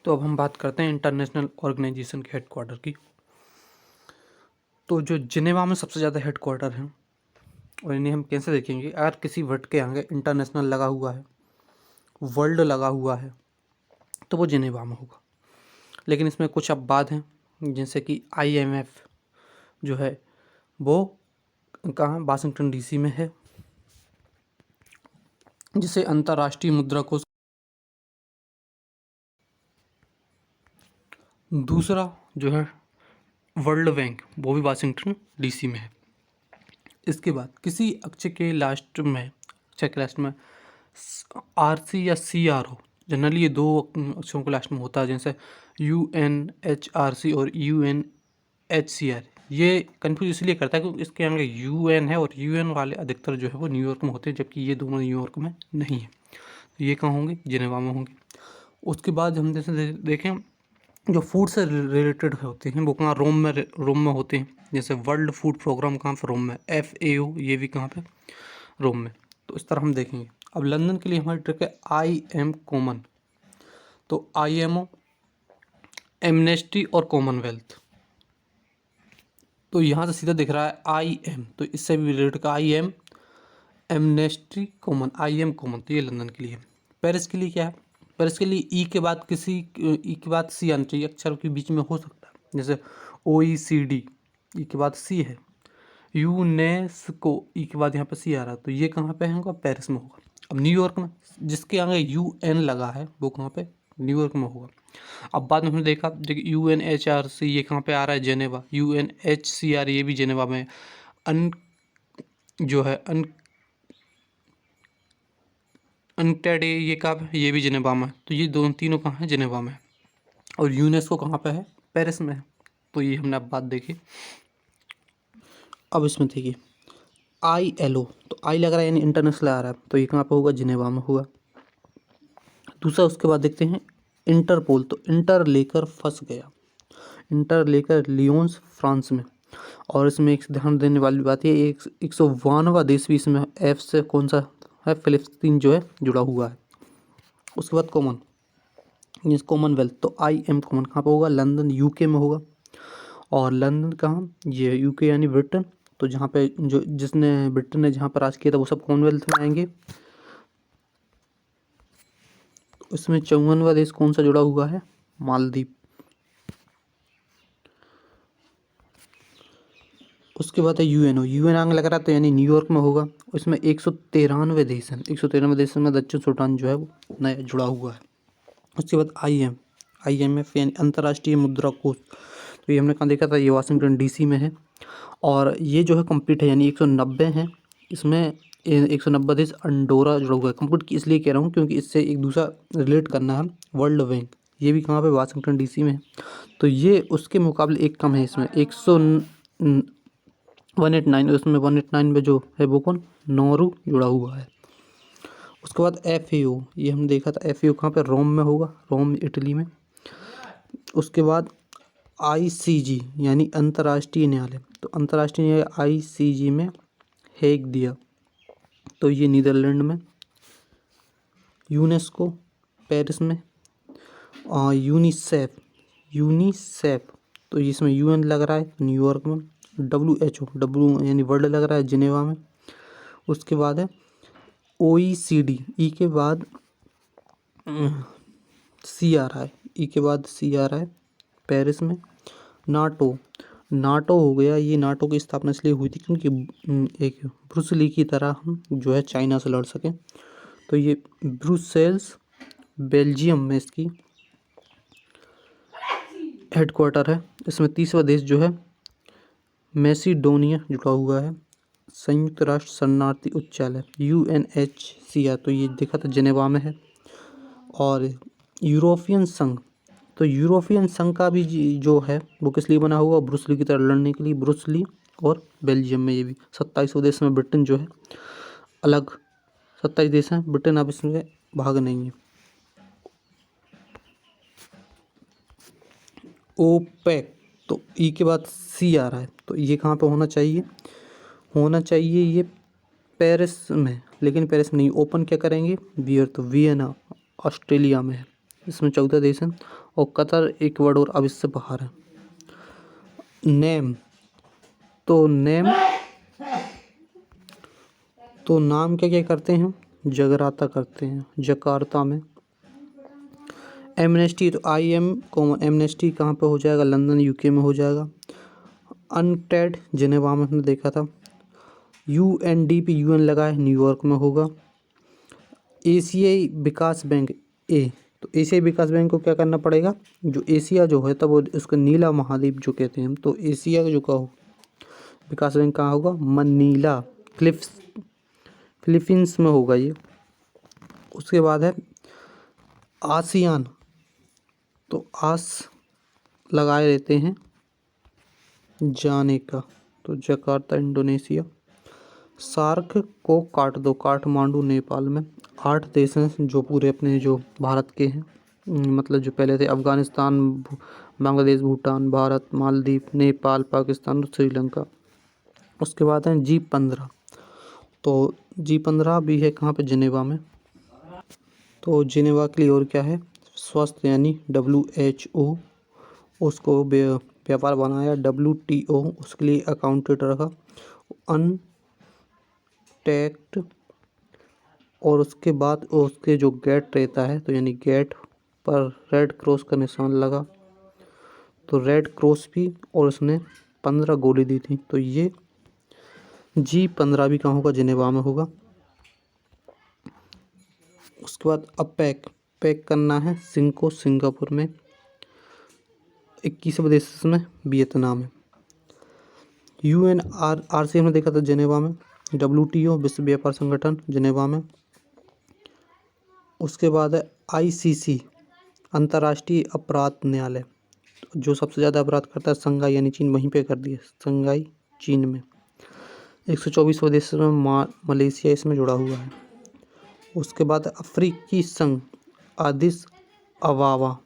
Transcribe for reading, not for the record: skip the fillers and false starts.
तो अब हम बात करते हैं इंटरनेशनल ऑर्गेनाइजेशन के हेडक्वार्टर की। तो जो जिनेवा में सबसे ज़्यादा हेडक्वार्टर हैं और इन्हें हम कैसे देखेंगे, अगर किसी वर्ड के आगे इंटरनेशनल लगा हुआ है, वर्ल्ड लगा हुआ है, तो वो जिनेवा में होगा। लेकिन इसमें कुछ अपवाद हैं, जैसे कि IMF जो है वो कहाँ, वाशिंगटन DC में है, जिसे अंतर्राष्ट्रीय मुद्रा कोष। दूसरा जो है वर्ल्ड बैंक, वो भी वाशिंगटन DC में है। इसके बाद किसी अक्षर के लास्ट में RC या CRO, जनरली ये दो अक्षरों के लास्ट में होता है, जैसे UNHRC और UNHCR। ये कन्फ्यूज इसलिए करता है क्योंकि इसके आगे UN है और UN वाले अधिकतर जो है वो न्यूयॉर्क में होते हैं, जबकि ये दोनों न्यूयॉर्क में नहीं है। तो ये कहाँ होंगे, जिनेवा में होंगे। उसके बाद हम जैसे देखें, जो फूड से रिलेटेड होते हैं वो कहाँ, रोम में होते हैं। जैसे वर्ल्ड फूड प्रोग्राम कहाँ पे, रोम में। FAO ये भी कहाँ पे, रोम में। तो इस तरह हम देखेंगे। अब लंदन के लिए हमारी ट्रिक है IM कॉमन। तो IMO, एमनेस्टी और कॉमनवेल्थ। तो यहाँ से सीधा दिख रहा है IM, तो इससे भी रिलेटेड का IM, amnesty, common, IM common. तो ये लंदन के लिए। पेरिस के लिए क्या है, पेरिस के लिए ई के बाद C आना चाहिए, अक्षर के बीच में हो सकता है, जैसे OECD ई के बाद C है। यूनेस्को ई के बाद यहाँ पे C आ रहा है, तो ये कहाँ पे होगा, पेरिस में होगा। अब न्यूयॉर्क में जिसके आगे UN लगा है वो कहाँ पे, न्यूयॉर्क में होगा। अब बाद में हमने देखा UNHRC ये कहाँ पे आ रहा है, जेनेवा। UNHCR ये भी जेनेवा में। UNCTAD ये कहाँ पे, ये भी जिनेवा में। तो ये दोनों तीनों कहाँ है, जिनेवा में। और यूनेस्को कहाँ पे है, पेरिस में है। तो ये हमने अब बात देखी। अब इसमें देखिए ILO, तो आई लग रहा है यानी इंटरनेशनल आ रहा है, तो ये कहाँ पे होगा, जिनेवा में होगा। दूसरा उसके बाद देखते हैं इंटरपोल। तो इंटर लेकर फंस गया, इंटर लेकर लियोन्स फ्रांस में। और इसमें एक ध्यान देने वाली बात है, 152वां देश भी इसमें F से कौन सा है, फिलिस्तीन जो है जुड़ा हुआ है। उसके बाद कॉमन, ये कॉमनवेल्थ। तो IM कॉमन कहाँ पर होगा, लंदन UK में होगा। और लंदन कहाँ, ये UK यानी ब्रिटेन। तो जहाँ पे जो जिसने ब्रिटेन ने जहाँ पर राज किया था वो सब कॉमनवेल्थ में आएंगे। इसमें 54वां देश कौन सा जुड़ा हुआ है, मालदीव। उसके बाद है UN आगे लग रहा है, तो यानी न्यूयॉर्क में होगा। इसमें 193 देश हैं, 193 देशों में दक्षिण सूडान जो है वो नया जुड़ा हुआ है। उसके बाद IMF यानी अंतर्राष्ट्रीय मुद्रा कोष। तो ये हमने कहाँ देखा था, ये वाशिंगटन DC में है। और ये जो है कंप्लीट है, यानी 190 हैं। इसमें 190 देश, अंडोरा जुड़ा हुआ है। कंप्लीट की इसलिए कह रहा हूँ क्योंकि इससे एक दूसरा रिलेट करना है, वर्ल्ड बैंक। ये भी कहाँ पे, वाशिंगटन DC में है। तो ये उसके मुकाबले एक कम है, इसमें 189, उसमें 189 में जो है वो कौन, नौरू जुड़ा हुआ है। उसके बाद FAO, ये हम देखा था, FAO कहाँ पे, रोम में होगा, रोम इटली में। उसके बाद ICG यानी अंतर्राष्ट्रीय न्यायालय। तो अंतर्राष्ट्रीय न्यायालय ICG में हेग दिया, तो ये नीदरलैंड में। यूनेस्को पेरिस में। यूनिसेफ, तो इसमें UN लग रहा है, न्यूयॉर्क में। WHO, W यानी वर्ल्ड लग रहा है, जिनेवा में। उसके बाद है OECD, ई के बाद C आ रहा है, ई के बाद C आ रहा है, पेरिस में। नाटो हो गया, ये नाटो की स्थापना इसलिए हुई थी क्योंकि एक ब्रूस ली की तरह हम जो है चाइना से लड़ सकें। तो ये ब्रुसेल्स, बेल्जियम में इसकी हेडक्वार्टर है। इसमें 30वां देश जो है मैसिडोनिया जुड़ा हुआ है। संयुक्त राष्ट्र शरणार्थी उच्चालय UNHCR, तो ये देखा था जिनेवा में है। और यूरोपियन संघ, तो यूरोपियन संघ का भी जो है वो किस लिए बना हुआ, ब्रूस ली की तरह लड़ने के लिए। ब्रूस ली और बेल्जियम में, ये भी 27वें देश में ब्रिटेन जो है अलग, 27 देश हैं, ब्रिटेन अब इसमें भाग नहीं है। OPEC, तो ई के बाद C आ रहा है, तो ये कहाँ पे होना चाहिए ये पेरिस में, लेकिन पेरिस में नहीं। ओपन क्या करेंगे, वियर, तो वियना ऑस्ट्रेलिया में है। इसमें 14 देश हैं और कतर, इक्वाडोर अब इससे बाहर है। नेम तो नाम क्या क्या करते हैं, जगराता करते हैं जकार्ता में। एमनेस्टी तो एमनेस्टी कहाँ पे हो जाएगा, लंदन यूके में हो जाएगा। अनटेड जिनेवा में हमने देखा था। UNDP UN लगा है न्यूयॉर्क में होगा। एशियाई विकास बैंक तो एशियाई विकास बैंक को क्या करना पड़ेगा, जो एशिया जो है तब वो उसका नीला महाद्वीप जो कहते हैं हम, तो एशिया जो का विकास बैंक कहाँ होगा, मनीला फिलीपींस में होगा ये। उसके बाद है आसियान, तो आस लगाए रहते हैं जाने का, तो जकार्ता इंडोनेशिया। सार्क को काट दो, काठमांडू नेपाल में। 8 देश हैं जो पूरे अपने जो भारत के हैं, मतलब जो पहले थे अफगानिस्तान, बांग्लादेश, भूटान, भारत, मालदीव, नेपाल, पाकिस्तान और श्रीलंका। उसके बाद है G15, तो G15 भी है कहाँ पे, जिनेवा में। तो जिनेवा के लिए और क्या है, स्वास्थ्य यानी WHO, उसको व्यापार बनाया WTO, उसके लिए अकाउंटेंट रखा अनटैक्ट। और उसके बाद उसके जो गेट रहता है, तो यानी गेट पर रेड क्रॉस का निशान लगा, तो रेड क्रॉस भी, और उसने 15 गोली दी थी, तो ये G15 भी कहाँ होगा, जिनेवा में होगा। उसके बाद पैक करना है सिंको, सिंगापुर में। 21वें देश में वियतनाम है। UNRC हमने देखा था जिनेवा में। WTO विश्व व्यापार संगठन जिनेवा में। उसके बाद है ICC अंतर्राष्ट्रीय अपराध न्यायालय, जो सबसे ज़्यादा अपराध करता है शंघाई यानी चीन, वहीं पे कर दिया शंघाई चीन में। 124वें देश में मलेशिया इसमें जुड़ा हुआ है। उसके बाद अफ्रीकी संघ, आदिस अबाबा